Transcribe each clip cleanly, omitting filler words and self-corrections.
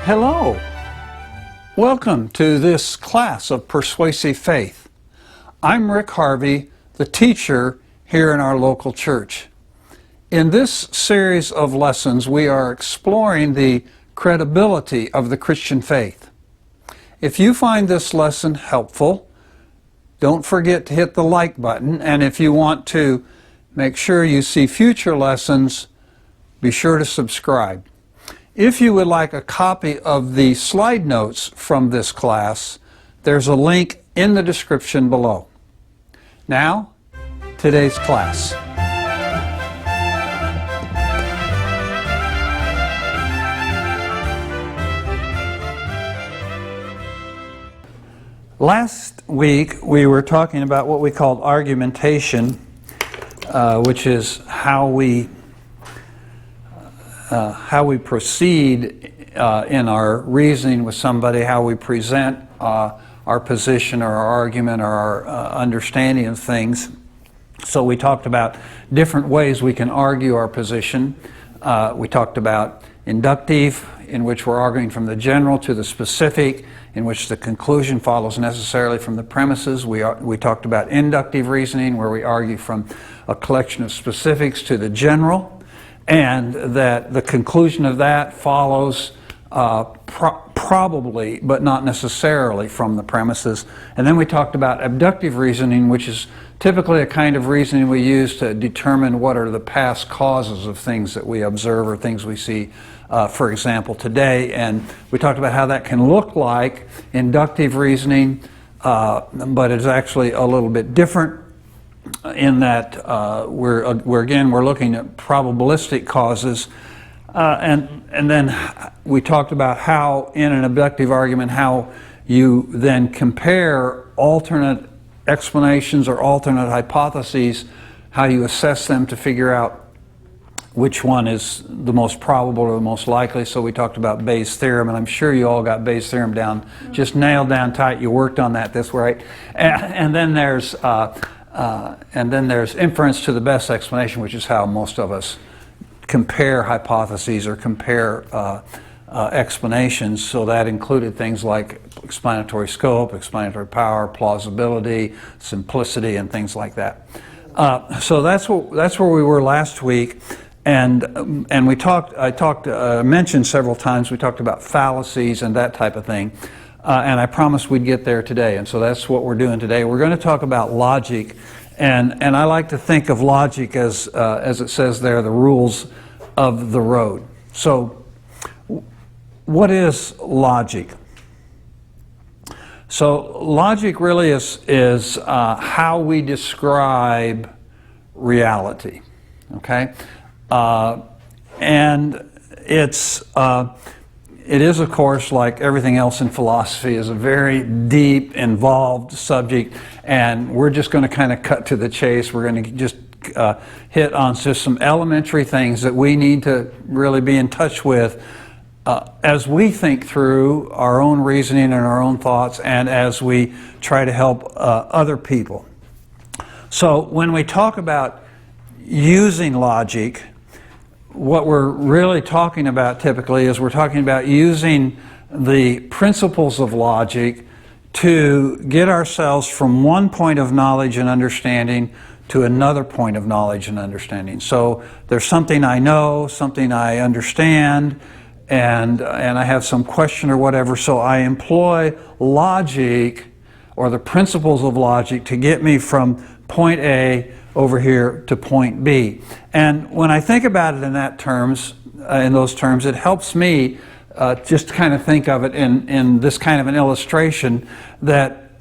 Hello. Welcome to this class of Persuasive Faith. I'm Rick Harvey, the teacher here in our local church. In this series of lessons, we are exploring the credibility of the Christian faith. If you find this lesson helpful, don't forget to hit the like button, and if you want to make sure you see future lessons, be sure to subscribe. If you would like a copy of the slide notes from this class, there's a link in the description below. Now, today's class. Last week we were talking about what we called argumentation, which is how we proceed in our reasoning with somebody, how we present our position or our argument or our understanding of things. So we talked about different ways we can argue our position. We talked about inductive, in which we're arguing from the general to the specific, in which the conclusion follows necessarily from the premises. We talked about inductive reasoning, where we argue from a collection of specifics to the general, and that the conclusion of that follows probably, but not necessarily, from the premises. And then we talked about abductive reasoning, which is typically a kind of reasoning we use to determine what are the past causes of things that we observe or things we see, for example, today. And we talked about how that can look like inductive reasoning, but it's actually a little bit different in that we're looking at probabilistic causes, and then we talked about how in an abductive argument how you then compare alternate explanations or alternate hypotheses, how you assess them to figure out which one is the most probable or the most likely. So we talked about Bayes' theorem, and I'm sure you all got Bayes' theorem down, just nailed down tight. You worked on that this way, and then there's inference to the best explanation, which is how most of us compare hypotheses or compare explanations. So that included things like explanatory scope, explanatory power, plausibility, simplicity, and things like that. So that's where we were last week, and I mentioned several times, we talked about fallacies and that type of thing. And I promised we'd get there today, and so that's what we're doing today. We're going to talk about logic, and I like to think of logic as it says there, the rules of the road. So, what is logic? So, logic really is how we describe reality. Okay, and it is, of course, like everything else in philosophy, is a very deep, involved subject, and we're just going to kind of cut to the chase. We're going to just hit on just some elementary things that we need to really be in touch with as we think through our own reasoning and our own thoughts, and as we try to help other people. So when we talk about using logic, what we're really talking about typically is we're talking about using the principles of logic to get ourselves from one point of knowledge and understanding to another point of knowledge and understanding. So there's something I know, something I understand, and I have some question or whatever, so I employ logic or the principles of logic to get me from point A over here to point B. And when I think about it in those terms, it helps me just to kind of think of it in this kind of an illustration that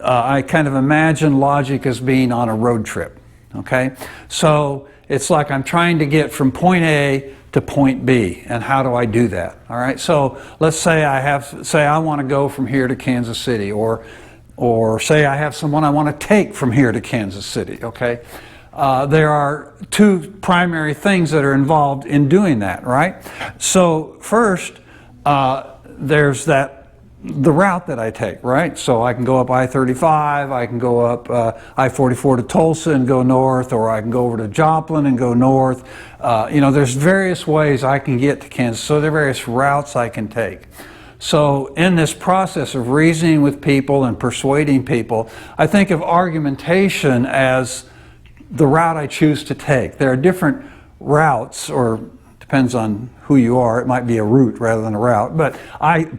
I kind of imagine logic as being on a road trip. Okay, so it's like I'm trying to get from point A to point B, and how do I do that? All right, so let's say I want to go from here to Kansas City, or say I have someone I want to take from here to Kansas City, okay? There are two primary things that are involved in doing that, right? So first, there's that the route that I take, right? So I can go up I-35, I can go up I-44 to Tulsa and go north, or I can go over to Joplin and go north. You know, there's various ways I can get to Kansas, so there are various routes I can take. So in this process of reasoning with people and persuading people, I think of argumentation as the route I choose to take. There are different routes, or depends on who you are. It might be a route rather than a route, but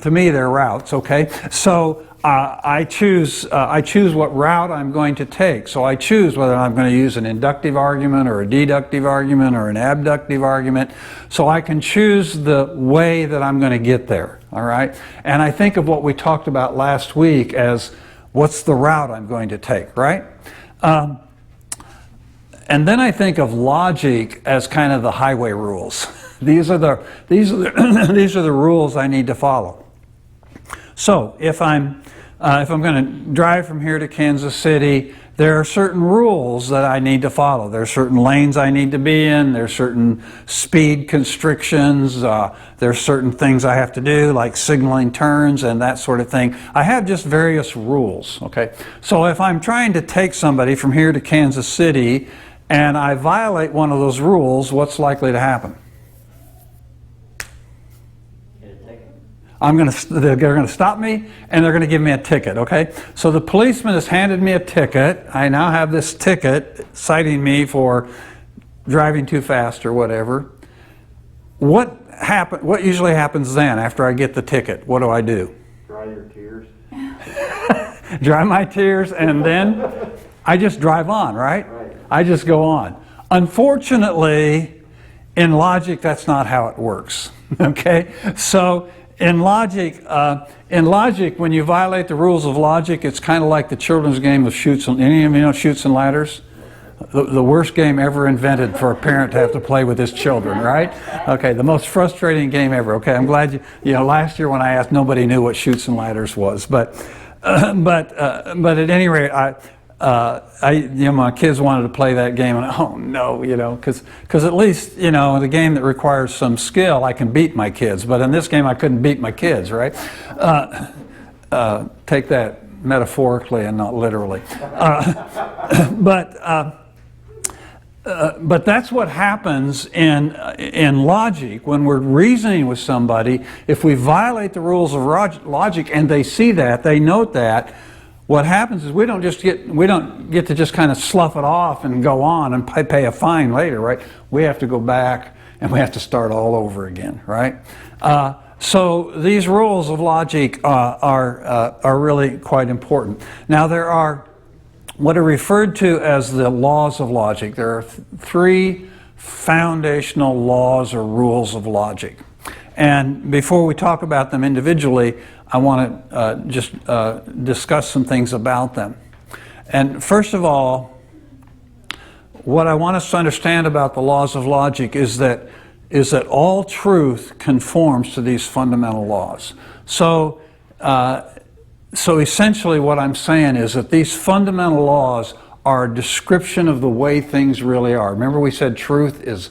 to me they're routes. Okay, so I choose what route I'm going to take. So I choose whether I'm going to use an inductive argument or a deductive argument or an abductive argument. So I can choose the way that I'm going to get there. All right, and I think of what we talked about last week as what's the route I'm going to take. Right. And then I think of logic as kind of the highway rules. These are the rules I need to follow. So if I'm going to drive from here to Kansas City, there are certain rules that I need to follow. There are certain lanes I need to be in. There are certain speed constrictions. There are certain things I have to do, like signaling turns and that sort of thing. I have just various rules. Okay. So if I'm trying to take somebody from here to Kansas City, and I violate one of those rules, what's likely to happen? They're going to stop me, and they're going to give me a ticket, okay? So the policeman has handed me a ticket. I now have this ticket citing me for driving too fast or whatever. What usually happens then after I get the ticket? What do I do? Dry your tears. Dry my tears, and then I just drive on, right? I just go on. Unfortunately, in logic, that's not how it works. Okay? So in logic, when you violate the rules of logic, it's kind of like the children's game of Chutes and Ladders? The worst game ever invented for a parent to have to play with his children, right? Okay, the most frustrating game ever. Okay, I'm glad last year when I asked, nobody knew what Chutes and Ladders was. But at any rate, my kids wanted to play that game, and oh no, because at least, the game that requires some skill, I can beat my kids. But in this game, I couldn't beat my kids, right? Take that metaphorically and not literally. But that's what happens in logic when we're reasoning with somebody. If we violate the rules of logic and they see that, they note that, what happens is we don't get to just kind of slough it off and go on and pay a fine later, right? We have to go back and we have to start all over again, right? So these rules of logic are really quite important. Now there are what are referred to as the laws of logic. There are three foundational laws or rules of logic. And before we talk about them individually, I want to just discuss some things about them. And first of all, what I want us to understand about the laws of logic is that all truth conforms to these fundamental laws. So essentially what I'm saying is that these fundamental laws are a description of the way things really are. Remember we said truth is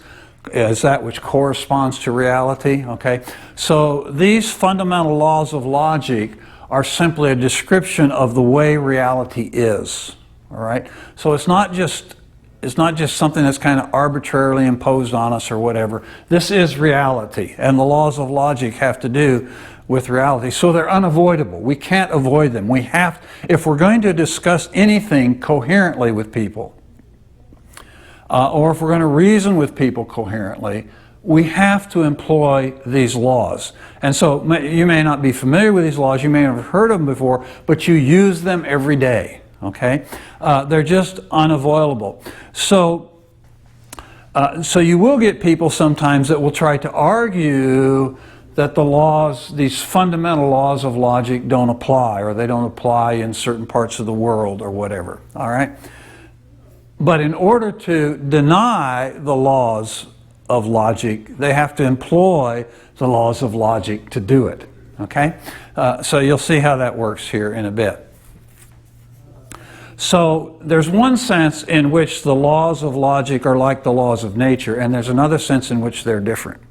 that which corresponds to reality, okay? So these fundamental laws of logic are simply a description of the way reality is, all right? So it's not just something that's kind of arbitrarily imposed on us or whatever. This is reality, and the laws of logic have to do with reality. So they're unavoidable. We can't avoid them. If we're going to discuss anything coherently with people, or if we're going to reason with people coherently, we have to employ these laws. And so you may not be familiar with these laws, you may have heard of them before, but you use them every day, okay? They're just unavoidable. So you will get people sometimes that will try to argue that these fundamental laws of logic don't apply, or they don't apply in certain parts of the world or whatever, all right? But in order to deny the laws of logic, they have to employ the laws of logic to do it, okay? So you'll see how that works here in a bit. So there's one sense in which the laws of logic are like the laws of nature, and there's another sense in which they're different.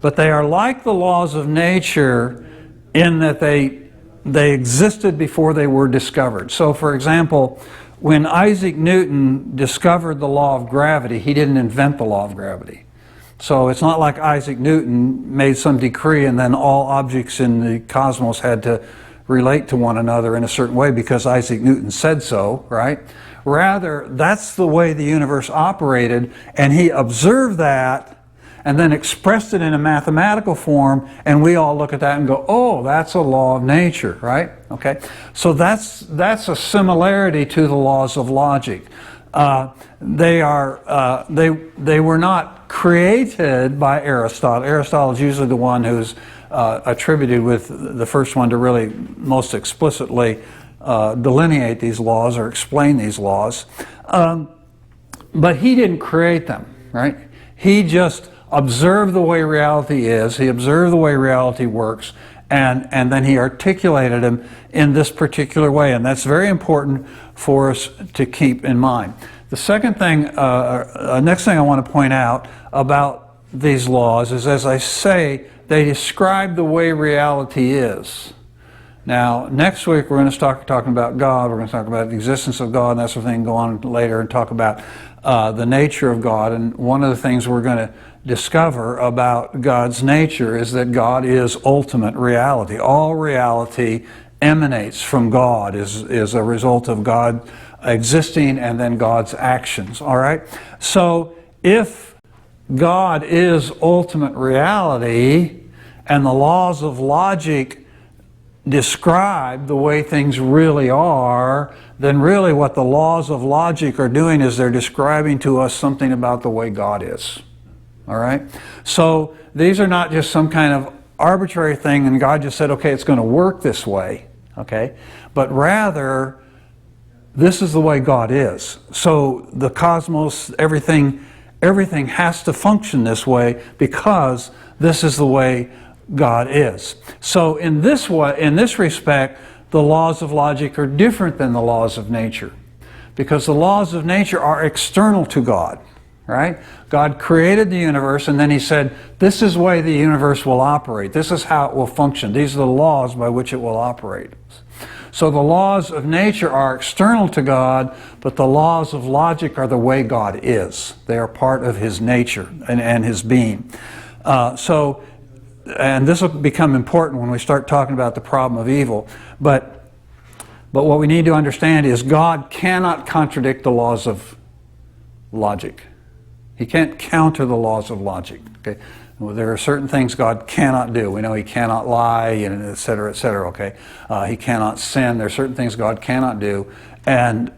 But they are like the laws of nature in that they existed before they were discovered. So, for example, when Isaac Newton discovered the law of gravity, he didn't invent the law of gravity. So it's not like Isaac Newton made some decree and then all objects in the cosmos had to relate to one another in a certain way because Isaac Newton said so, right? Rather, that's the way the universe operated, and he observed that and then expressed it in a mathematical form, and we all look at that and go, oh, that's a law of nature, right? Okay, so that's a similarity to the laws of logic. They were not created by Aristotle. Aristotle is usually the one who's attributed with the first one to really most explicitly delineate these laws or explain these laws. But he didn't create them, right? He just observed the way reality is, he observed the way reality works, and then he articulated them in this particular way, and that's very important for us to keep in mind. The second thing, next thing I want to point out about these laws is, as I say, they describe the way reality is. Now, next week we're going to start talking about God. We're going to talk about the existence of God and that sort of thing, go on later and talk about the nature of God. And one of the things we're going to discover about God's nature is that God is ultimate reality. All reality emanates from God, is a result of God existing and then God's actions. All right? So if God is ultimate reality and the laws of logic describe the way things really are, then really what the laws of logic are doing is they're describing to us something about the way God is. All right? So these are not just some kind of arbitrary thing and God just said, okay, it's going to work this way, okay? But rather, this is the way God is. So the cosmos, everything has to function this way because this is the way God is. So in this way, in this respect, the laws of logic are different than the laws of nature, because the laws of nature are external to God, right? God created the universe and then he said, this is the way the universe will operate. This is how it will function. These are the laws by which it will operate. So the laws of nature are external to God, but the laws of logic are the way God is. They are part of his nature and his being. And this will become important when we start talking about the problem of evil. But what we need to understand is God cannot contradict the laws of logic. He can't counter the laws of logic. Okay? Well, there are certain things God cannot do. We know he cannot lie, and et cetera, okay? He cannot sin. There are certain things God cannot do. And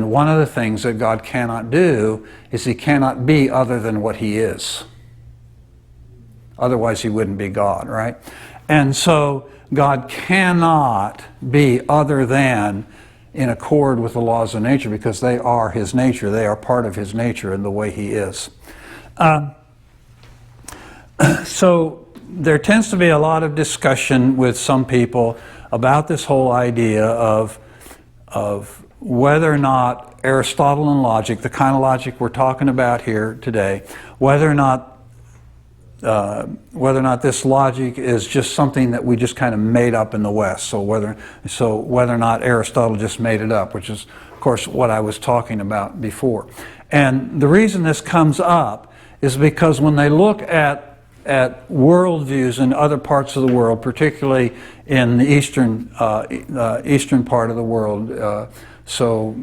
one of the things that God cannot do is he cannot be other than what he is. Otherwise, he wouldn't be God, right? And so God cannot be other than in accord with the laws of nature because they are his nature. They are part of his nature and the way he is. So there tends to be a lot of discussion with some people about this whole idea of whether or not Aristotle and logic, the kind of logic we're talking about here today, whether or not this logic is just something that we just kind of made up in the West. So whether or not Aristotle just made it up, which is, of course, what I was talking about before. And the reason this comes up is because when they look at worldviews in other parts of the world, particularly in the eastern part of the world, so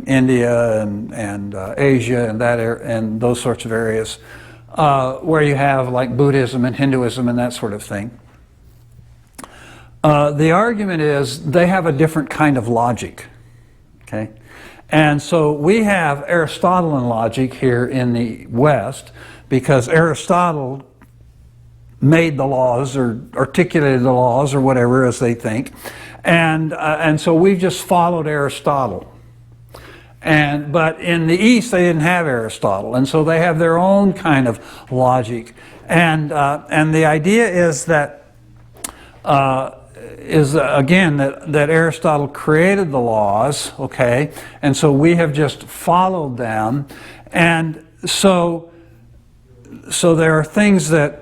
India and Asia and those sorts of areas, where you have like Buddhism and Hinduism and that sort of thing. The argument is they have a different kind of logic, okay? And so we have Aristotelian logic here in the West because Aristotle made the laws or articulated the laws or whatever as they think. And so we've just followed Aristotle. But in the East, they didn't have Aristotle, and so they have their own kind of logic. And the idea is that that Aristotle created the laws, okay, and so we have just followed them, and so there are things that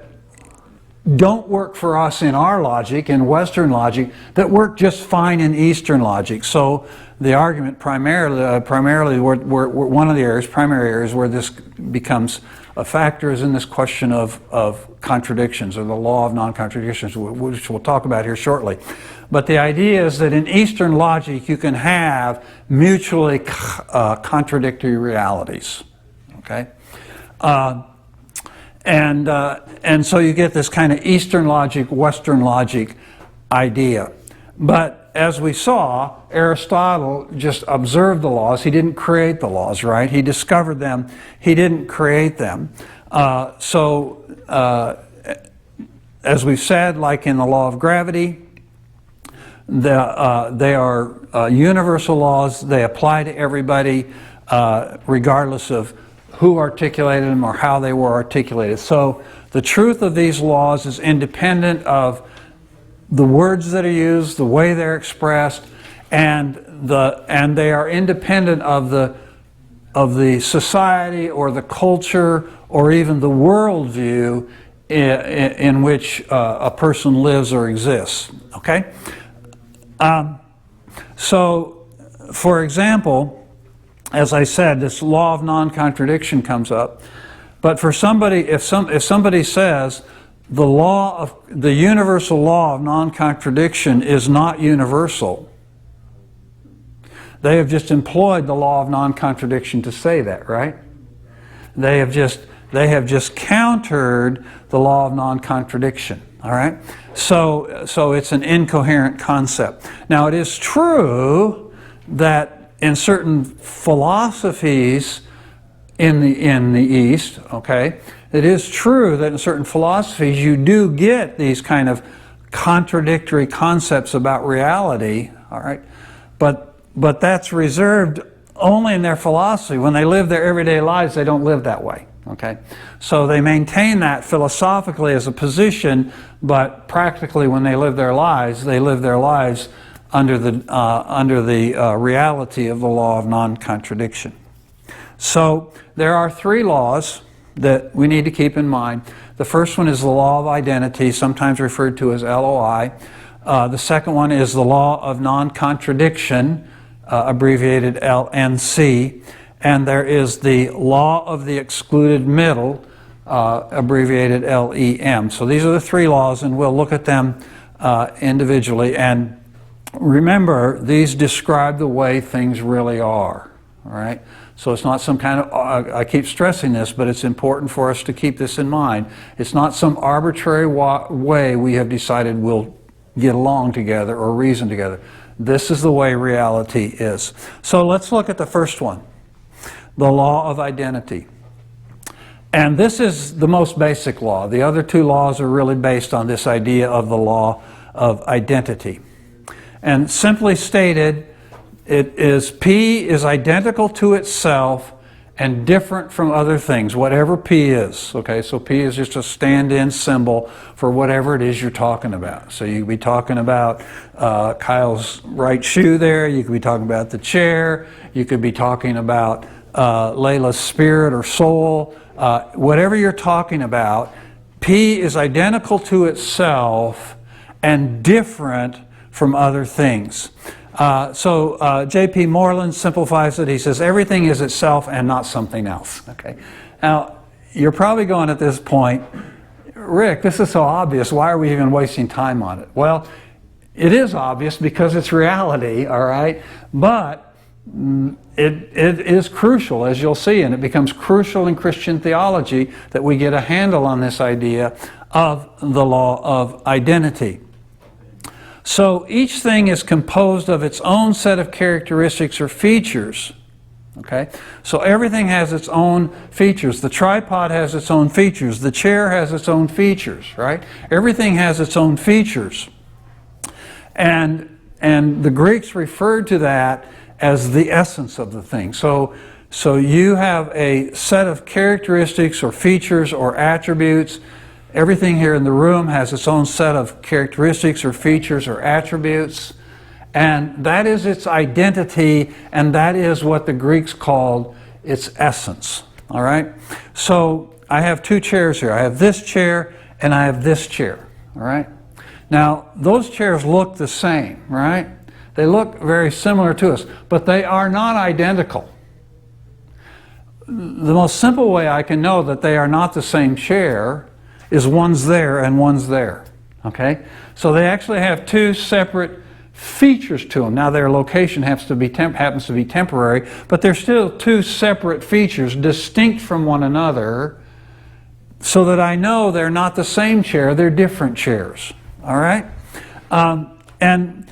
don't work for us in our logic, in Western logic, that work just fine in Eastern logic. So the argument primarily one of the areas, primary areas where this becomes a factor is in this question of contradictions, or the law of non-contradictions, which we'll talk about here shortly. But the idea is that in Eastern logic you can have mutually contradictory realities. Okay? And so you get this kind of Eastern logic, Western logic idea. But as we saw, Aristotle just observed the laws. He didn't create the laws, right? He discovered them. He didn't create them. As we've said, like in the law of gravity, they are universal laws. They apply to everybody, regardless of who articulated them or how they were articulated. So the truth of these laws is independent of the words that are used, the way they're expressed, and they are independent of the society or the culture or even the worldview in which a person lives or exists. Okay? So, for example, as I said, this law of non-contradiction comes up. But for somebody, if somebody says the universal law of non-contradiction is not universal, they have just employed the law of non-contradiction to say that, right? They have just countered the law of non-contradiction. All right? So it's an incoherent concept. Now, it is true that in certain philosophies in the East, okay, it is true that in certain philosophies you do get these kind of contradictory concepts about reality, all right, but that's reserved only in their philosophy. When they live their everyday lives, they don't live that way, okay? So they maintain that philosophically as a position, but practically when they live their lives under the reality of the law of non-contradiction. So there are three laws that we need to keep in mind. The first one is the law of identity, sometimes referred to as LOI. The second one is the law of non-contradiction, abbreviated LNC. And there is the law of the excluded middle, abbreviated LEM. So these are the three laws, and we'll look at them individually. And remember, these describe the way things really are, all right? So it's not some kind of, I keep stressing this, but it's important for us to keep this in mind. It's not some arbitrary way we have decided we'll get along together or reason together. This is the way reality is. So let's look at the first one, the law of identity. And this is the most basic law. The other two laws are really based on this idea of the law of identity. And simply stated, it is P is identical to itself and different from other things, whatever P is. Okay, so P is just a stand-in symbol for whatever it is you're talking about. So you could be talking about Kyle's right shoe there, you could be talking about the chair, you could be talking about Layla's spirit or soul. Whatever you're talking about, P is identical to itself and different from other things. So J.P. Moreland simplifies it. He says everything is itself and not something else. Okay. Now, you're probably going at this point, Rick, this is so obvious. Why are we even wasting time on it? Well, it is obvious because it's reality, all right? But it is crucial, as you'll see, and it becomes crucial in Christian theology that we get a handle on this idea of the law of identity. So each thing is composed of its own set of characteristics or features. Okay? So everything has its own features. The tripod has its own features. The chair has its own features, right? Everything has its own features. And the Greeks referred to that as the essence of the thing. So you have a set of characteristics or features or attributes. Everything here in the room has its own set of characteristics or features or attributes, and that is its identity, and that is what the Greeks called its essence. All right? So I have two chairs here. I have this chair and I have this chair, all right? Now, those chairs look the same, right? They look very similar to us, but they are not identical. The most simple way I can know that they are not the same chair is one's there and one's there, okay? So they actually have two separate features to them. Now their location happens to be temporary, but they're still two separate features distinct from one another, so that I know they're not the same chair, they're different chairs, all right? And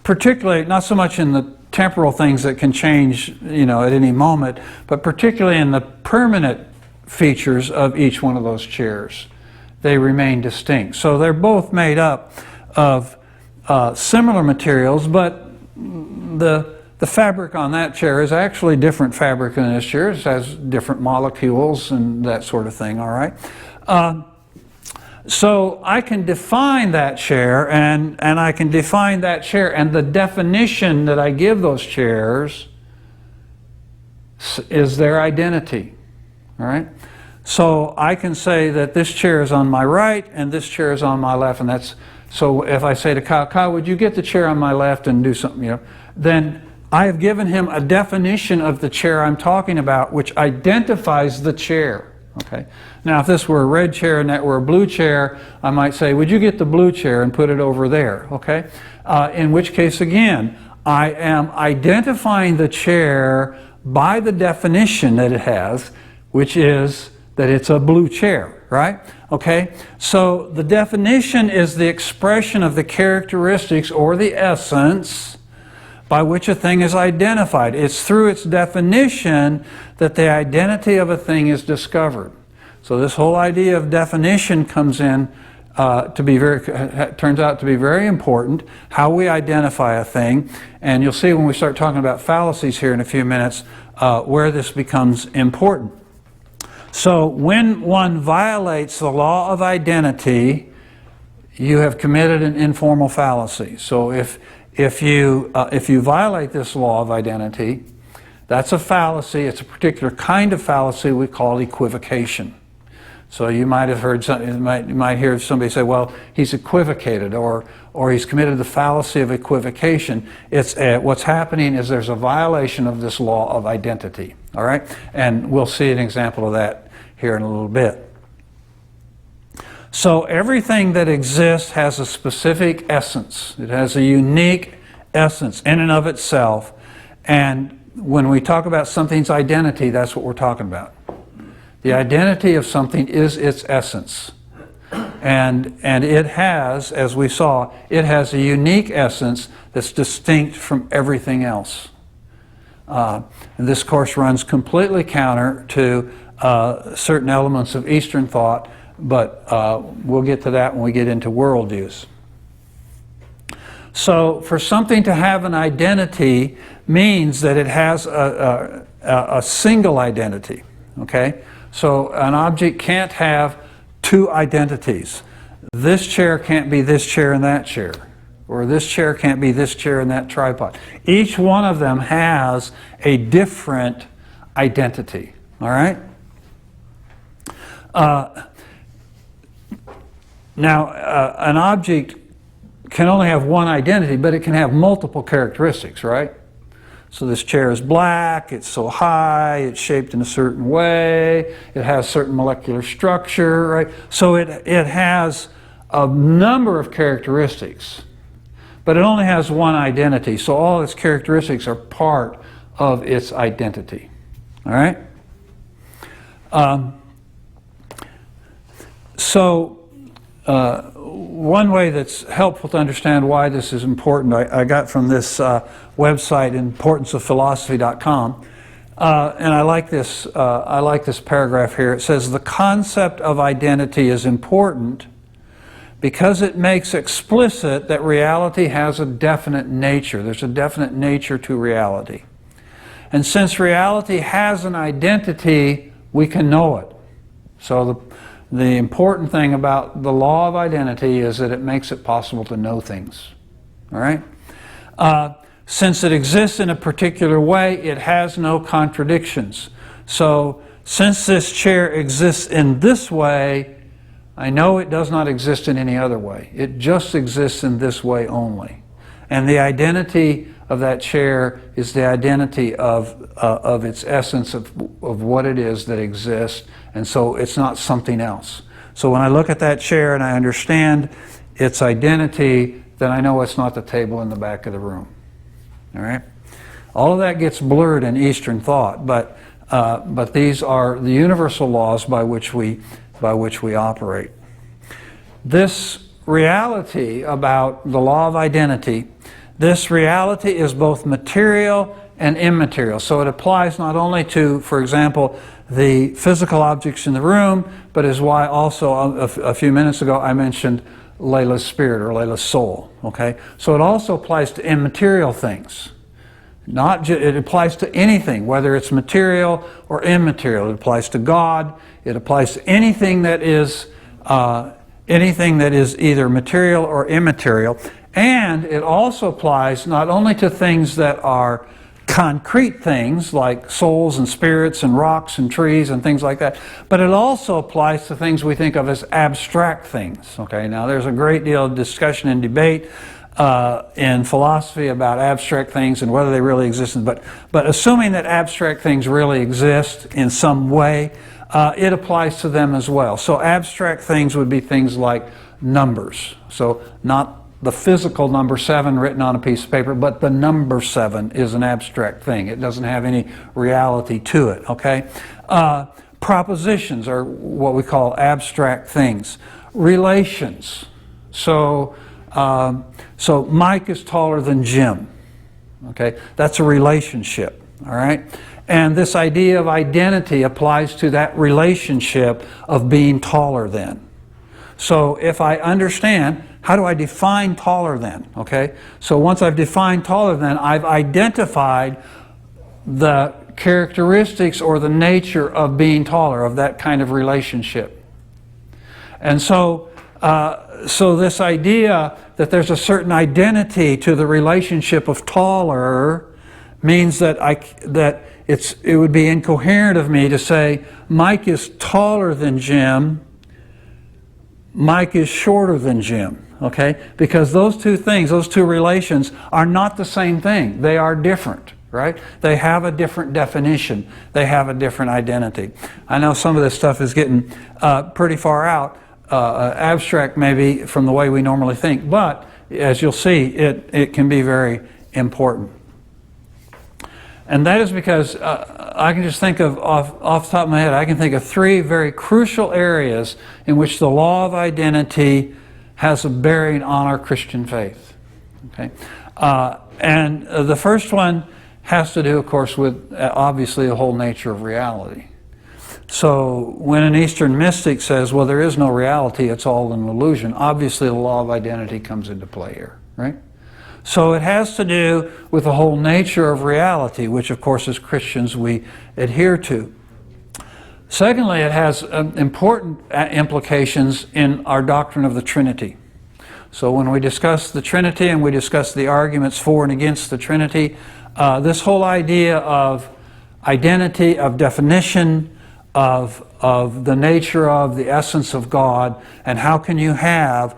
particularly, not so much in the temporal things that can change, you know, at any moment, but particularly in the permanent features of each one of those chairs. They remain distinct. So they're both made up of similar materials, but the fabric on that chair is actually different fabric than this chair. It has different molecules and that sort of thing, all right? So I can define that chair, and I can define that chair, and the definition that I give those chairs is their identity, all right? So I can say that this chair is on my right and this chair is on my left, and that's, so if I say to Kyle, would you get the chair on my left and do something, you know, then I have given him a definition of the chair I'm talking about, which identifies the chair. Okay. Now, if this were a red chair and that were a blue chair, I might say, would you get the blue chair and put it over there? Okay. In which case, again, I am identifying the chair by the definition that it has, which is that it's a blue chair, right? Okay. So the definition is the expression of the characteristics or the essence by which a thing is identified. It's through its definition that the identity of a thing is discovered. So this whole idea of definition comes in turns out to be very important, how we identify a thing. And you'll see when we start talking about fallacies here in a few minutes where this becomes important. So when one violates the law of identity, you have committed an informal fallacy. So if you violate this law of identity, that's a fallacy. It's a particular kind of fallacy we call equivocation. So you might have heard you might hear somebody say, "Well, he's equivocated," or he's committed the fallacy of equivocation. It's what's happening is there's a violation of this law of identity. All right, and we'll see an example of that here in a little bit. So everything that exists has a specific essence. It has a unique essence in and of itself. And when we talk about something's identity, that's what we're talking about. The identity of something is its essence. And it has, as we saw, it has a unique essence that's distinct from everything else. And this course runs completely counter to certain elements of Eastern thought, but we'll get to that when we get into worldviews. So for something to have an identity means that it has a single identity, okay? So an object can't have two identities. This chair can't be this chair and that chair, or this chair can't be this chair and that tripod. Each one of them has a different identity, all right? Now, an object can only have one identity, but it can have multiple characteristics, right? So this chair is black, it's so high, it's shaped in a certain way, it has certain molecular structure, right? So it has a number of characteristics, but it only has one identity. So all its characteristics are part of its identity, all right? One way that's helpful to understand why this is important, I got from this website, importanceofphilosophy.com, and I like this paragraph here. It says, the concept of identity is important because it makes explicit that reality has a definite nature. There's a definite nature to reality. And since reality has an identity, we can know it. So the important thing about the law of identity is that it makes it possible to know things. All right? Since it exists in a particular way, it has no contradictions. So since this chair exists in this way, I know it does not exist in any other way. It just exists in this way only. And the identity of that chair is the identity of its essence of what it is that exists, and so it's not something else. So when I look at that chair and I understand its identity, then I know it's not the table in the back of the room. All right? All of that gets blurred in Eastern thought, but these are the universal laws by which we operate. This reality about the law of identity, this reality is both material and immaterial. So it applies not only to, for example, the physical objects in the room, but is why also a few minutes ago I mentioned Layla's spirit or Layla's soul. Okay? So it also applies to immaterial things. It applies to anything, whether it's material or immaterial. It applies to God. It applies to anything that is either material or immaterial. And it also applies not only to things that are concrete things like souls and spirits and rocks and trees and things like that, but it also applies to things we think of as abstract things. Okay, now there's a great deal of discussion and debate in philosophy about abstract things and whether they really exist. But assuming that abstract things really exist in some way, it applies to them as well. So abstract things would be things like numbers. So not the physical number 7 written on a piece of paper, but the number 7 is an abstract thing. It doesn't have any reality to it, okay? Propositions are what we call abstract things. Relations. So Mike is taller than Jim. Okay, that's a relationship. All right, and this idea of identity applies to that relationship of being taller than. So if I understand, how do I define taller than? Okay, so once I've defined taller than, I've identified the characteristics or the nature of being taller, of that kind of relationship. And so this idea that there's a certain identity to the relationship of taller means that it would be incoherent of me to say Mike is taller than Jim, Mike is shorter than Jim. Okay? Because those two things, those two relations are not the same thing. They are different, right? They have a different definition. They have a different identity. I know some of this stuff is getting pretty far out. Abstract maybe from the way we normally think, but as you'll see, it can be very important. And that is because I can just think of, off the top of my head, I can think of 3 very crucial areas in which the law of identity has a bearing on our Christian faith. Okay? And the first one has to do, of course, with obviously the whole nature of reality. So when an Eastern mystic says, well, there is no reality, it's all an illusion, obviously the law of identity comes into play here, right? So it has to do with the whole nature of reality, which of course as Christians we adhere to. Secondly, it has important implications in our doctrine of the Trinity. So when we discuss the Trinity and we discuss the arguments for and against the Trinity, this whole idea of identity, of definition, of the nature of the essence of God, and how can you have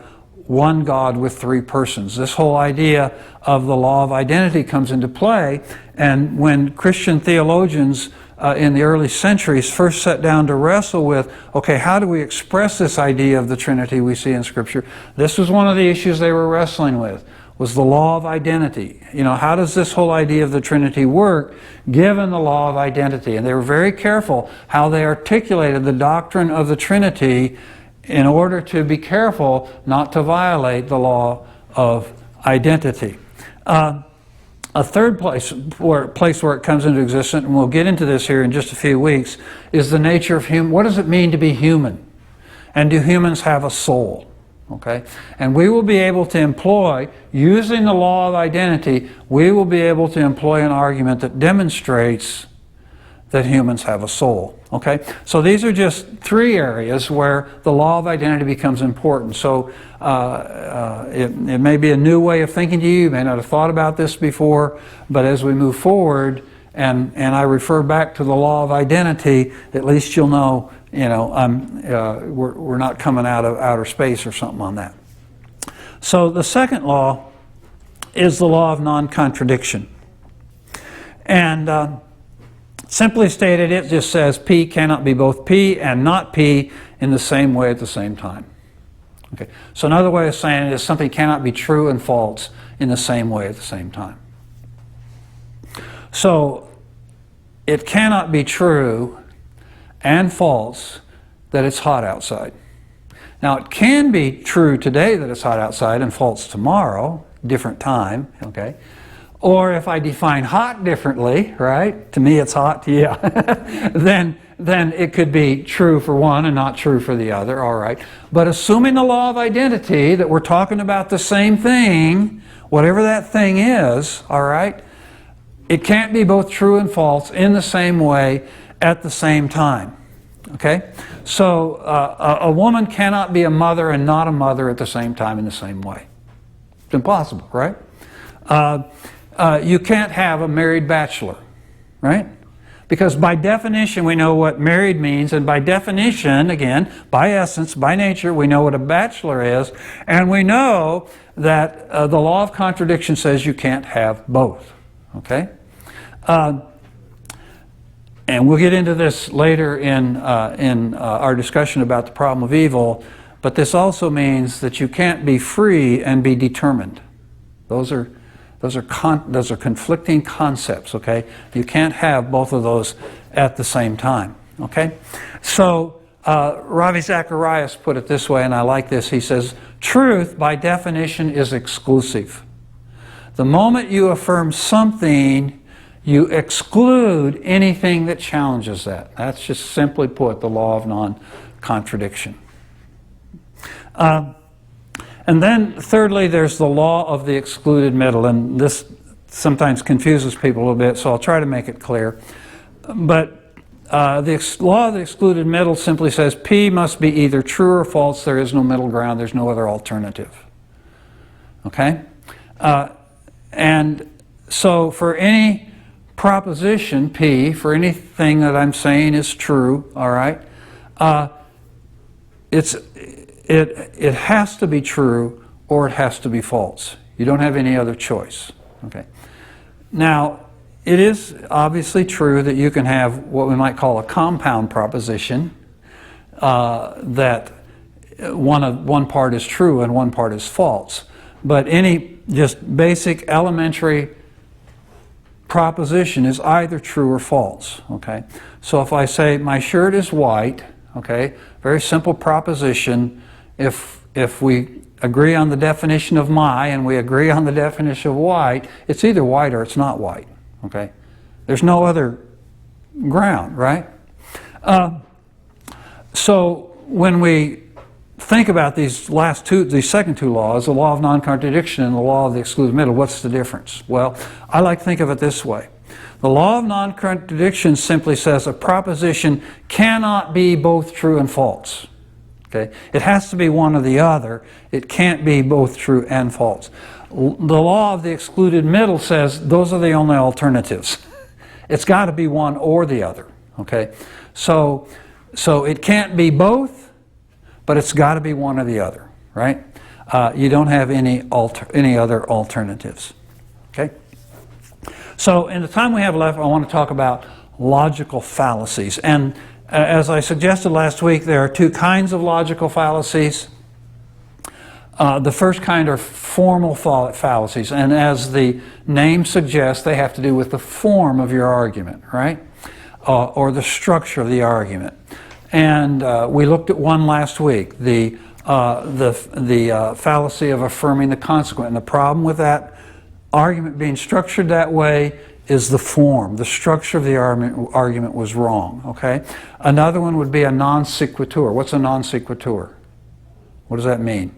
one God with 3 persons. This whole idea of the law of identity comes into play, and when Christian theologians in the early centuries first sat down to wrestle with, okay, how do we express this idea of the Trinity we see in Scripture? This was one of the issues they were wrestling with, was the law of identity. You know, how does this whole idea of the Trinity work given the law of identity? And they were very careful how they articulated the doctrine of the Trinity in order to be careful not to violate the law of identity. A third place where it comes into existence, and we'll get into this here in just a few weeks, is the nature of human. What does it mean to be human? And do humans have a soul? Okay? And we will be able to employ, using the law of identity, we will be able to employ an argument that demonstrates that humans have a soul. Okay? So these are just 3 areas where the law of identity becomes important. So it may be a new way of thinking to you. You may not have thought about this before, but as we move forward and I refer back to the law of identity, at least you'll know we're not coming out of outer space or something on that. So the second law is the law of non-contradiction. And simply stated, it just says P cannot be both P and not P in the same way at the same time. Okay. So another way of saying it is something cannot be true and false in the same way at the same time. So it cannot be true and false that it's hot outside. Now it can be true today that it's hot outside and false tomorrow, different time, okay? Or if I define hot differently, right? To me it's hot, yeah. then it could be true for one and not true for the other, all right. But assuming the law of identity, that we're talking about the same thing, whatever that thing is, all right, it can't be both true and false in the same way at the same time, okay? So a woman cannot be a mother and not a mother at the same time in the same way. It's impossible, right? You can't have a married bachelor, right? Because by definition we know what married means, and by definition, again, by essence, by nature, we know what a bachelor is, and we know that the law of contradiction says you can't have both, okay? And we'll get into this later in our discussion about the problem of evil, but this also means that you can't be free and be determined. Those are conflicting concepts, okay? You can't have both of those at the same time, okay? So Ravi Zacharias put it this way, and I like this. He says, truth by definition is exclusive. The moment you affirm something, you exclude anything that challenges that. That's just simply put the law of non-contradiction. And then thirdly, there's the law of the excluded middle, and this sometimes confuses people a little bit, so I'll try to make it clear. But the law of the excluded middle simply says P must be either true or false. There is no middle ground. There's no other alternative. Okay? And so for any proposition P, for anything that I'm saying is true, all right, it has to be true or it has to be false. You don't have any other choice. Okay. Now, it is obviously true that you can have what we might call a compound proposition, that one part is true and one part is false. But any just basic elementary proposition is either true or false, okay? So if I say my shirt is white, okay, very simple proposition. If we agree on the definition of my and we agree on the definition of white, it's either white or it's not white, okay? There's no other ground, right? So when we think about these second two laws, the law of non-contradiction and the law of the excluded middle, what's the difference? Well, I like to think of it this way. The law of non-contradiction simply says a proposition cannot be both true and false. Okay? It has to be one or the other. It can't be both true and false. The law of the excluded middle says those are the only alternatives. It's got to be one or the other. Okay? So it can't be both, but it's got to be one or the other, right? You don't have any other alternatives. Okay? So in the time we have left, I want to talk about logical fallacies. And as I suggested last week, there are two kinds of logical fallacies. The first kind are formal fallacies, and as the name suggests, they have to do with the form of your argument, right? Or the structure of the argument. And we looked at one last week, the fallacy of affirming the consequent. And the problem with that argument being structured that way is the form. The structure of the argument was wrong, okay? Another one would be a non sequitur. What's a non sequitur? What does that mean?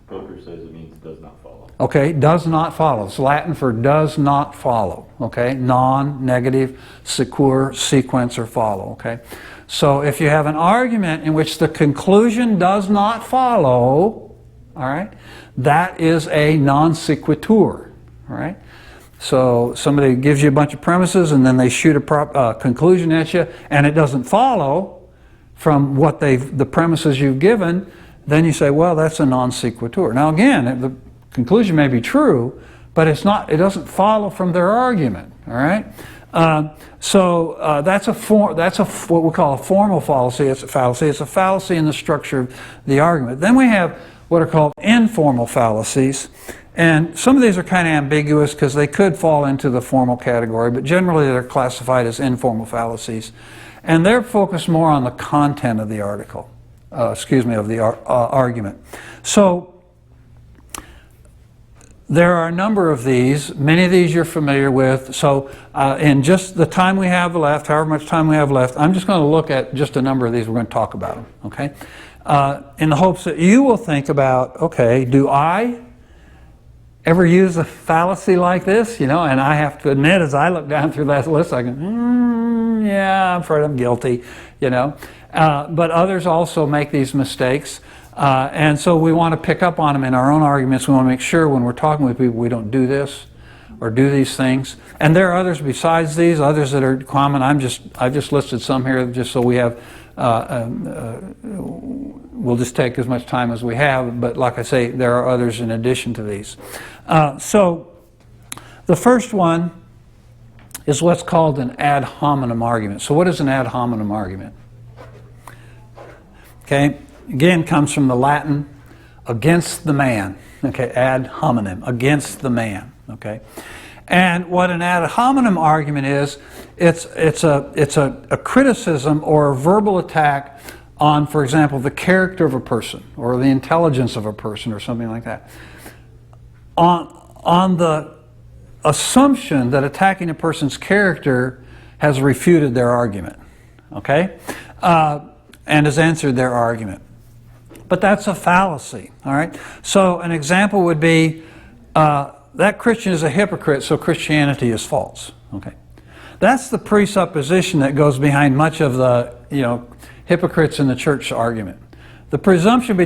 Poker says it means does not follow. Okay, does not follow. It's Latin for does not follow, okay? Non, negative, sequur, sequence, or follow, okay? So if you have an argument in which the conclusion does not follow, all right, that is a non sequitur, all right? So somebody gives you a bunch of premises and then they shoot a conclusion at you, and it doesn't follow from what the premises you've given, then you say, well, that's a non sequitur. Now again, the conclusion may be true, but it doesn't follow from their argument. All right. That's what we call a formal fallacy. It's a fallacy. It's a fallacy in the structure of the argument. Then we have what are called informal fallacies, and some of these are kind of ambiguous because they could fall into the formal category, but generally they're classified as informal fallacies, and they're focused more on the content of the argument. So there are a number of these. Many of these you're familiar with. So in just the time we have left, however much time we have left, I'm just going to look at just a number of these. We're going to talk about them, okay? In the hopes that you will think about, okay, do I ever use a fallacy like this? And I have to admit, as I look down through that list, I go, yeah, I'm afraid I'm guilty, But others also make these mistakes. And so we want to pick up on them in our own arguments. We want to make sure when we're talking with people we don't do this or do these things. And there are others besides these, others that are common. I've just listed some here just so we have, we'll just take as much time as we have. But like I say, there are others in addition to these. So the first one is what's called an ad hominem argument. So what is an ad hominem argument? Okay. Again, comes from the Latin, against the man. Okay, ad hominem, against the man. Okay, and what an ad hominem argument is, it's a criticism or a verbal attack on, for example, the character of a person or the intelligence of a person or something like that. On the assumption that attacking a person's character has refuted their argument. Okay, and has answered their argument. But that's a fallacy, all right? So an example would be, that Christian is a hypocrite, so Christianity is false, okay? That's the presupposition that goes behind much of the, hypocrites in the church argument. The presumption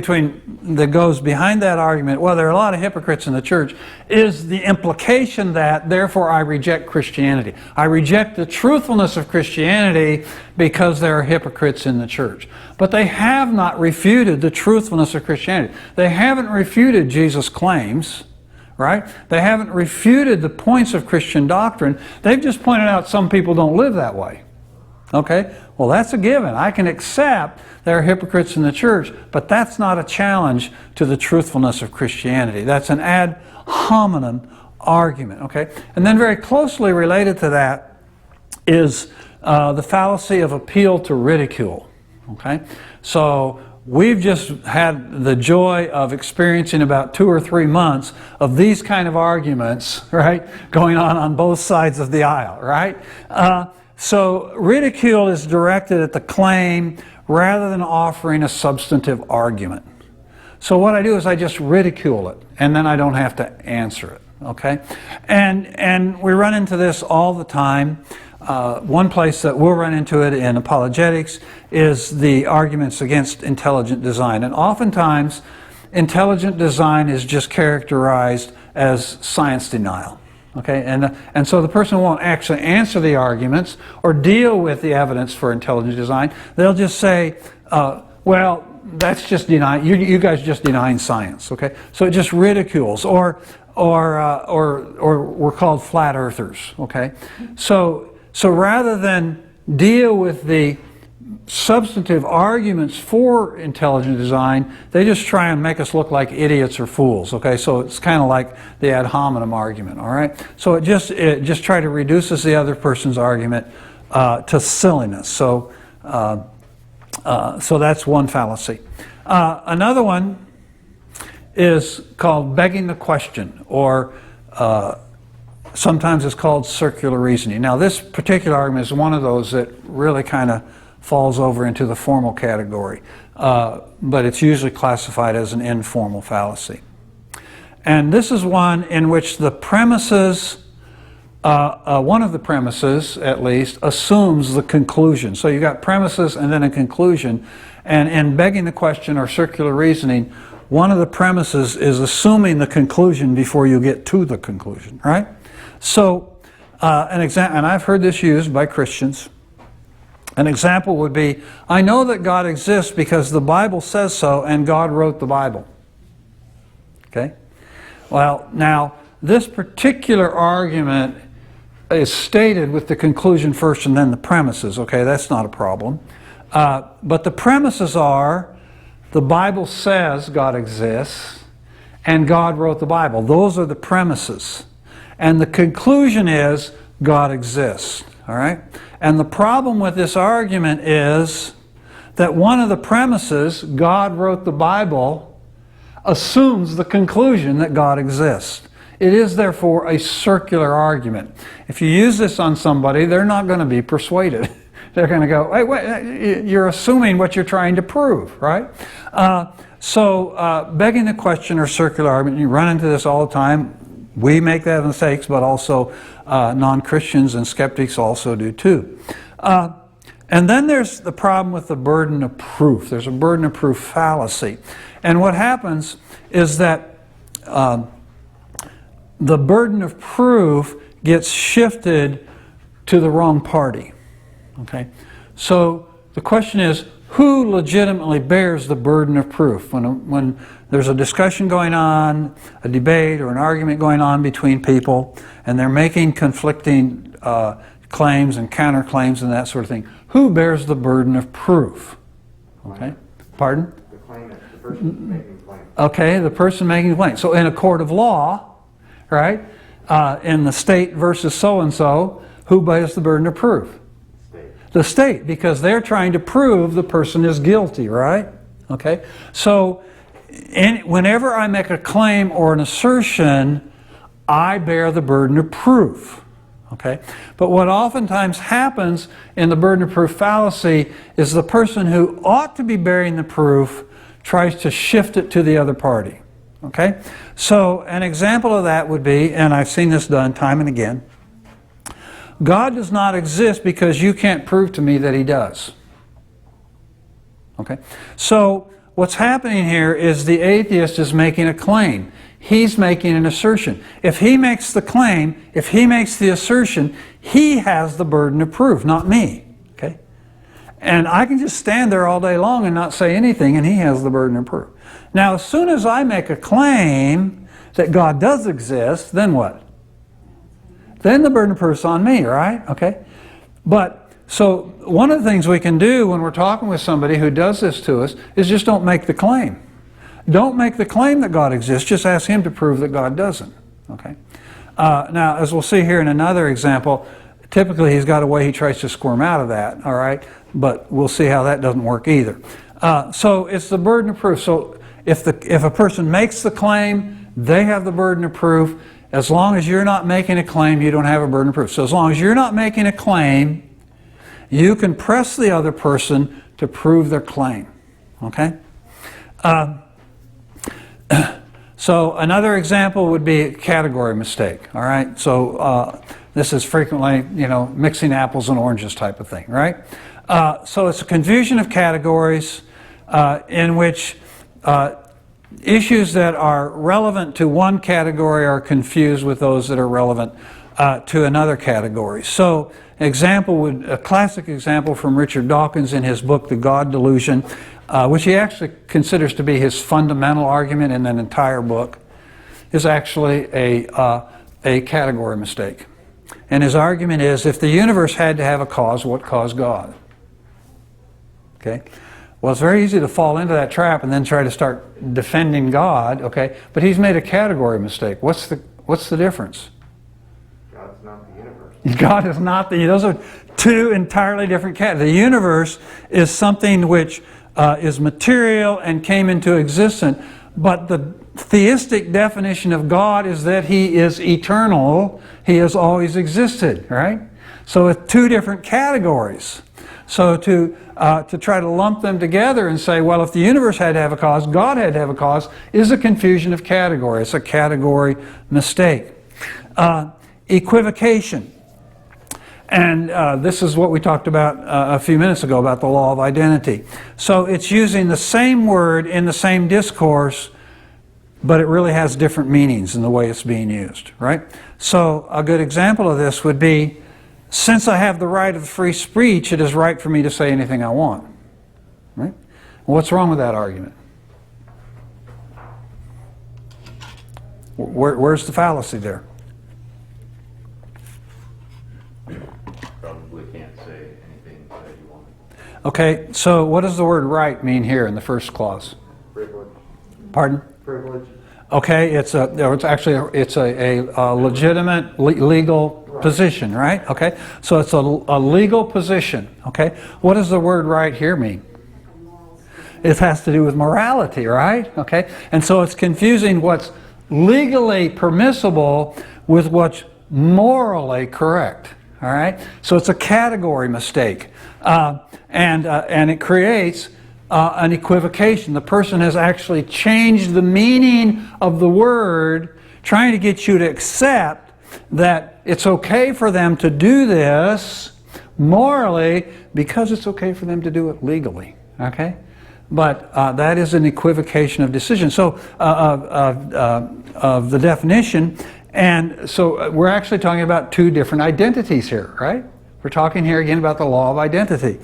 that goes behind that argument, well, there are a lot of hypocrites in the church, is the implication that, therefore, I reject Christianity. I reject the truthfulness of Christianity because there are hypocrites in the church. But they have not refuted the truthfulness of Christianity. They haven't refuted Jesus' claims, right? They haven't refuted the points of Christian doctrine. They've just pointed out some people don't live that way. Okay? Well, that's a given. I can accept there are hypocrites in the church, but that's not a challenge to the truthfulness of Christianity. That's an ad hominem argument. Okay? And then very closely related to that is the fallacy of appeal to ridicule. Okay? So we've just had the joy of experiencing about 2 or 3 months of these kind of arguments, right, going on both sides of the aisle, right? So ridicule is directed at the claim rather than offering a substantive argument. So what I do is I just ridicule it, and then I don't have to answer it, okay? And we run into this all the time. One place that we'll run into it in apologetics is the arguments against intelligent design. And oftentimes, intelligent design is just characterized as science denial. Okay, and so the person won't actually answer the arguments or deal with the evidence for intelligent design. They'll just say, well, that's just denying, you guys just denying science, okay? So it just ridicules, or we're called flat earthers, okay? So rather than deal with the substantive arguments for intelligent design, they just try and make us look like idiots or fools, okay? So it's kind of like the ad hominem argument, all right? So it just try to reduces the other person's argument to silliness. So that's one fallacy. Another one is called begging the question, or sometimes it's called circular reasoning. Now this particular argument is one of those that really kind of falls over into the formal category, but it's usually classified as an informal fallacy. And this is one in which the premises, one of the premises at least, assumes the conclusion. So you've got premises and then a conclusion, and in begging the question or circular reasoning, one of the premises is assuming the conclusion before you get to the conclusion, right? So, an example, and I've heard this used by Christians. An example would be, I know that God exists because the Bible says so, and God wrote the Bible. Okay? Well, now, this particular argument is stated with the conclusion first and then the premises. Okay, that's not a problem. But the premises are, the Bible says God exists, and God wrote the Bible. Those are the premises. And the conclusion is, God exists. All right? And the problem with this argument is that one of the premises, God wrote the Bible, assumes the conclusion that God exists. It is therefore a circular argument. If you use this on somebody, they're not going to be persuaded. They're going to go, hey, wait, you're assuming what you're trying to prove, right? So begging the question or circular argument, you run into this all the time. We make that mistakes, but also non-Christians and skeptics also do too. And then there's the problem with the burden of proof. There's a burden of proof fallacy. And what happens is that the burden of proof gets shifted to the wrong party. Okay? So the question is, who legitimately bears the burden of proof? When there's a discussion going on, a debate or an argument going on between people, and they're making conflicting claims and counterclaims and that sort of thing, who bears the burden of proof? Okay? Pardon? The claimant, the person making the claim. Okay, the person making the claim. So in a court of law, right, in the state versus so-and-so, who bears the burden of proof? The state, because they're trying to prove the person is guilty, right? Okay? So whenever I make a claim or an assertion, I bear the burden of proof. Okay? But what oftentimes happens in the burden of proof fallacy is the person who ought to be bearing the proof tries to shift it to the other party. Okay? So an example of that would be, and I've seen this done time and again, God does not exist because you can't prove to me that He does. Okay? So what's happening here is the atheist is making a claim. He's making an assertion. If he makes the claim, if he makes the assertion, he has the burden of proof, not me. Okay? And I can just stand there all day long and not say anything, and he has the burden of proof. Now, as soon as I make a claim that God does exist, then what? Then the burden of proof is on me, right? Okay? But, so one of the things we can do when we're talking with somebody who does this to us is just don't make the claim. Don't make the claim that God exists, just ask him to prove that God doesn't. Okay? Now, as we'll see here in another example, typically he's got a way he tries to squirm out of that, all right? But we'll see how that doesn't work either. So it's the burden of proof. So if a person makes the claim, they have the burden of proof. As long as you're not making a claim, you don't have a burden of proof. So as long as you're not making a claim, you can press the other person to prove their claim. Okay? So another example would be a category mistake. All right? So this is frequently, mixing apples and oranges type of thing, right? So it's a confusion of categories in which issues that are relevant to one category are confused with those that are relevant to another category. So a classic example from Richard Dawkins in his book, The God Delusion, which he actually considers to be his fundamental argument in an entire book, is actually a category mistake. And his argument is, if the universe had to have a cause, what caused God? Okay? Well, it's very easy to fall into that trap and then try to start defending God, okay? But he's made a category mistake. What's the difference? God's not the universe. God is not those are two entirely different categories. The universe is something which is material and came into existence, but the theistic definition of God is that He is eternal. He has always existed, right? So it's two different categories. So to try to lump them together and say, well, if the universe had to have a cause, God had to have a cause, is a confusion of category. It's a category mistake. Equivocation. And this is what we talked about a few minutes ago about the law of identity. So it's using the same word in the same discourse, but it really has different meanings in the way it's being used, right? So a good example of this would be, since I have the right of free speech, it is right for me to say anything I want, right? What's wrong with that argument? Where's the fallacy there? Probably can't say anything that you want. Okay, so what does the word right mean here in the first clause? Privilege. Pardon? Privilege. Okay, it's a legitimate legal position, right? Okay, so it's a legal position. Okay, what does the word right here mean? It has to do with morality, right? Okay, and so it's confusing what's legally permissible with what's morally correct. All right, so it's a category mistake, and it creates an equivocation. The person has actually changed the meaning of the word, trying to get you to accept that it's okay for them to do this morally because it's okay for them to do it legally. Okay, but that is an equivocation of decision. So of the definition. And so we're actually talking about two different identities here, right? We're talking here again about the law of identity.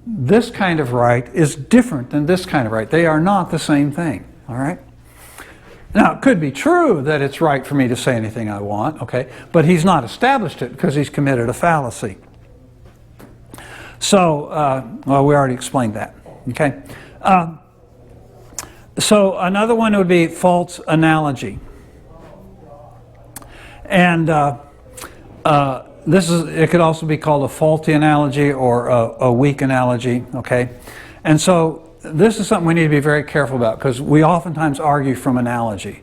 This kind of right is different than this kind of right. They are not the same thing, all right? Now, it could be true that it's right for me to say anything I want, okay? But he's not established it because he's committed a fallacy. So, well, we already explained that, okay? So another one would be false analogy. And it could also be called a faulty analogy or a weak analogy, okay? And so this is something we need to be very careful about because we oftentimes argue from analogy.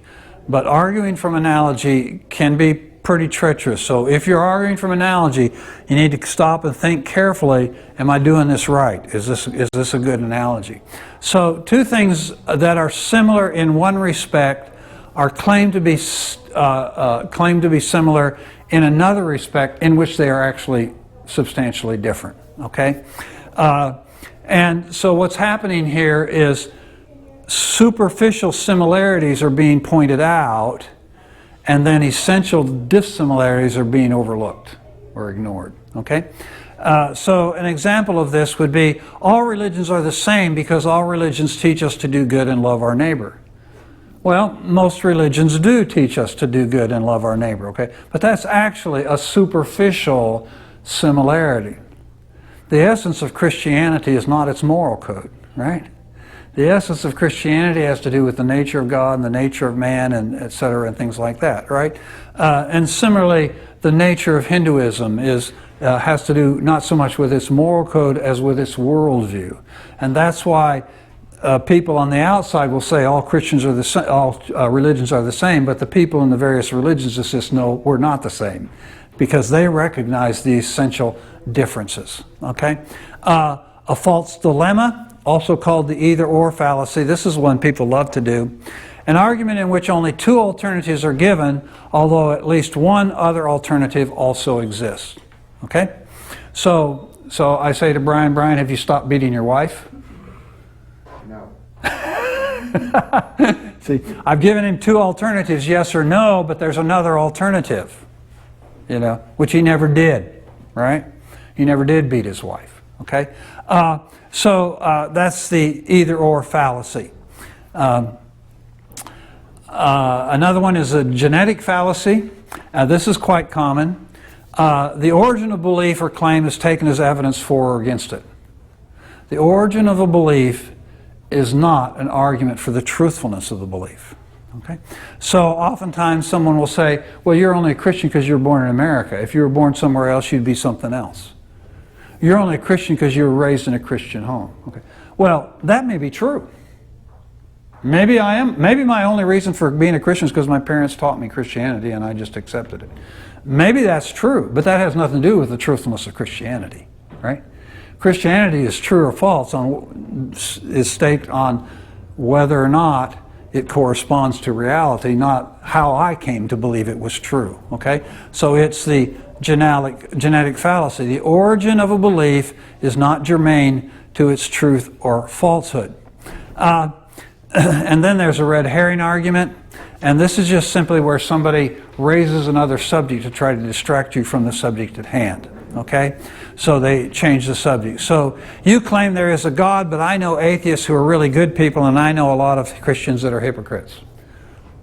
But arguing from analogy can be pretty treacherous. So if you're arguing from analogy, you need to stop and think carefully, am I doing this right? Is this a good analogy? So two things that are similar in one respect are claimed to be similar in another respect in which they are actually substantially different, okay? And so what's happening here is superficial similarities are being pointed out and then essential dissimilarities are being overlooked or ignored, okay? So an example of this would be all religions are the same because all religions teach us to do good and love our neighbor. Well, most religions do teach us to do good and love our neighbor, okay? But that's actually a superficial similarity. The essence of Christianity is not its moral code, right? The essence of Christianity has to do with the nature of God and the nature of man and et cetera and things like that, right? And similarly, the nature of Hinduism has to do not so much with its moral code as with its worldview. And that's why people on the outside will say all Christians are the same, all religions are the same, but the people in the various religions insist, no, we're not the same, because they recognize the essential differences. Okay, a false dilemma, also called the either-or fallacy. This is one people love to do. An argument in which only two alternatives are given, although at least one other alternative also exists. Okay, so I say to Brian, have you stopped beating your wife? No. See, I've given him two alternatives, yes or no, but there's another alternative, which he never did, right? He never did beat his wife, okay? So that's the either-or fallacy. Another one is a genetic fallacy. This is quite common. The origin of belief or claim is taken as evidence for or against it. The origin of a belief is not an argument for the truthfulness of the belief. Okay? So oftentimes someone will say, well, you're only a Christian because you were born in America. If you were born somewhere else, you'd be something else. You're only a Christian because you were raised in a Christian home. Okay. Well, that may be true. Maybe I am. Maybe my only reason for being a Christian is because my parents taught me Christianity and I just accepted it. Maybe that's true, but that has nothing to do with the truthfulness of Christianity, right? Christianity is true or false is staked on whether or not it corresponds to reality, not how I came to believe it was true, okay? So it's the genetic fallacy. The origin of a belief is not germane to its truth or falsehood. And then there's a red herring argument. And this is just simply where somebody raises another subject to try to distract you from the subject at hand. Okay? So they change the subject. So you claim there is a God, but I know atheists who are really good people, and I know a lot of Christians that are hypocrites.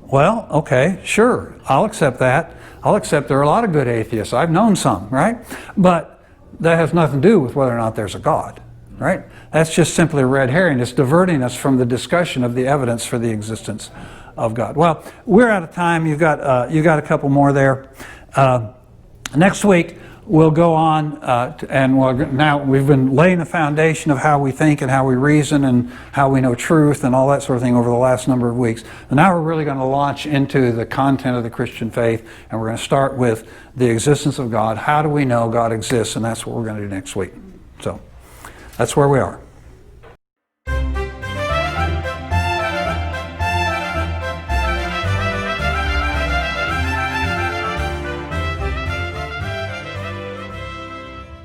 Well, okay, sure, I'll accept that. I'll accept there are a lot of good atheists. I've known some, right? But that has nothing to do with whether or not there's a God, right? That's just simply a red herring. It's diverting us from the discussion of the evidence for the existence of God. Well, we're out of time. You got a couple more there. Next week we'll go on, now we've been laying the foundation of how we think and how we reason and how we know truth and all that sort of thing over the last number of weeks. And now we're really going to launch into the content of the Christian faith, and we're going to start with the existence of God. How do we know God exists? And that's what we're going to do next week. So that's where we are.